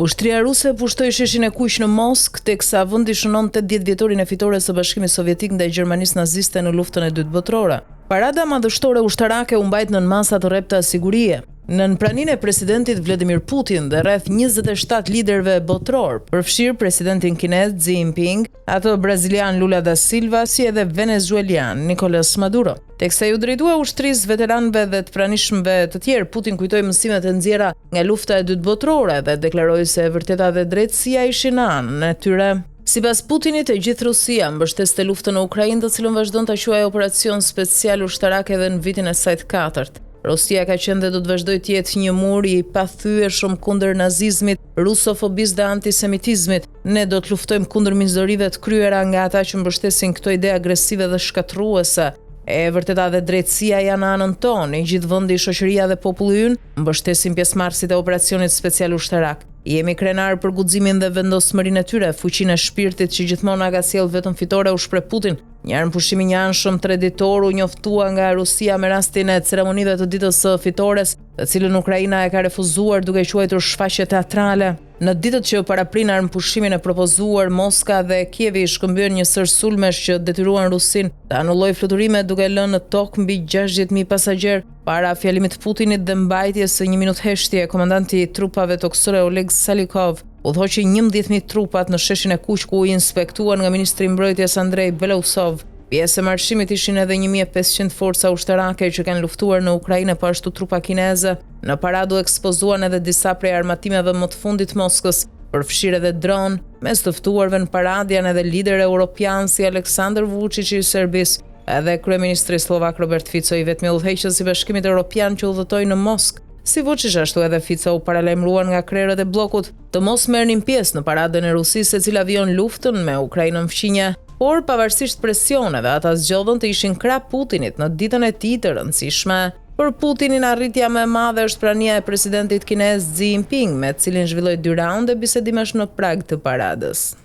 Ushtria ruse pushtoi sheshin e Kuq në Moskë, teksa vendi shënon 80 vjetorin e fitores së Bashkimit Sovjetik ndaj Gjermanisë naziste në luftën e dytë botërore. Parada madhështore ushtarake u mbajt nën masa të rrepta sigurie, nën praninë e presidentit Vladimir Putin dhe rreth 27 liderëve botëror, përfshirë presidentin kinez Xi Jinping, atë brazilian Lula da Silva, si edhe venezuelian Nicolas Maduro. Teksa ju drejtua ushtrisë veteranëve dhe të pranishmëve të tjerë, Putin kujtoi mësimet e nxjerra nga lufta e dytë botërore dhe deklaroi se e vërteta dhe drejtësia ishin në anën e tyre. Sipas Putinit, e gjithë Rusia mbështeste luftën në Ukrainë, të cilën vazhdon ta quajë operacion special ushtarak edhe në vitin e saj të katërt. Rusia ka qenë dhe do të vazhdojë të jetë një mur i pathyeshëm kundër nazizmit, rusofobisë dhe antisemitizmit. Ne do të luftojmë kundër mizorive të kryera nga ata që mbështesin këto ide agresive dhe shkatërruese. E vërteta dhe drejtësia janë në anën tonë, i gjithë vendi, shoqëria dhe populli ynë mbështesin pjesëmarrësit e operacionit special ushtarak. Jemi krenar për guximin dhe vendosmërinë e tyre, fuqinë e shpirtit që gjithmonë ka sjell vetëm fitore, u shpreh Putin. Një pushim i njanshëm 3 ditor u njoftua nga Rusia me rastin e ceremonive të ditës së fitores, të cilën Ukraina e ka refuzuar duke quajtur shfaqje teatrale. Në ditët që paraprin pushimin e propozuar, Moska dhe Kievi shkëmbyen një sër sulmesh që detyruan Rusin të anullojë fluturimet duke lënë në tokë mbi 60.000 pasagjerë. Para fjalimit të Putinit dhe mbajtjes së 1 minutë heshtje, komandanti i trupave toksore Oleg Salikov udhëhoqi 11.000 trupat në sheshin e Kuq, ku u inspektuan nga ministri i mbrojtjes Andrei Belousov. Pjesë e marshimit ishin edhe 1500 forca ushtarake që kanë luftuar në Ukrainë, po ashtu trupa kineze. Në paradu ekspozuan edhe disa prej armatimeve më të fundit Moskës, përfshirë edhe dron. Mes të ftuarve në parad janë edhe liderë europianë si Aleksandar Vučić i Serbisë, edhe kryeministri slovak Robert Fico, i vetmi udhëheqës i Bashkimit Evropian që udhëtoi në Moskë. Si Vučić, ashtu edhe Fico u paralajmëruan nga krerët e bllokut të mos merrnin pjesë në paradën e Rusisë, e cila vijon luftën me Ukrainën fqinje. Por pavarësisht presioneve, ata zgjodhen të ishin krah Putinit në ditën e tij të rëndësishme. Për Putinin arritja më e madhe është prania e presidentit kinez Xi Jinping, me të cilin zhvilloi 2 raunde bisedimesh në prag të paradës.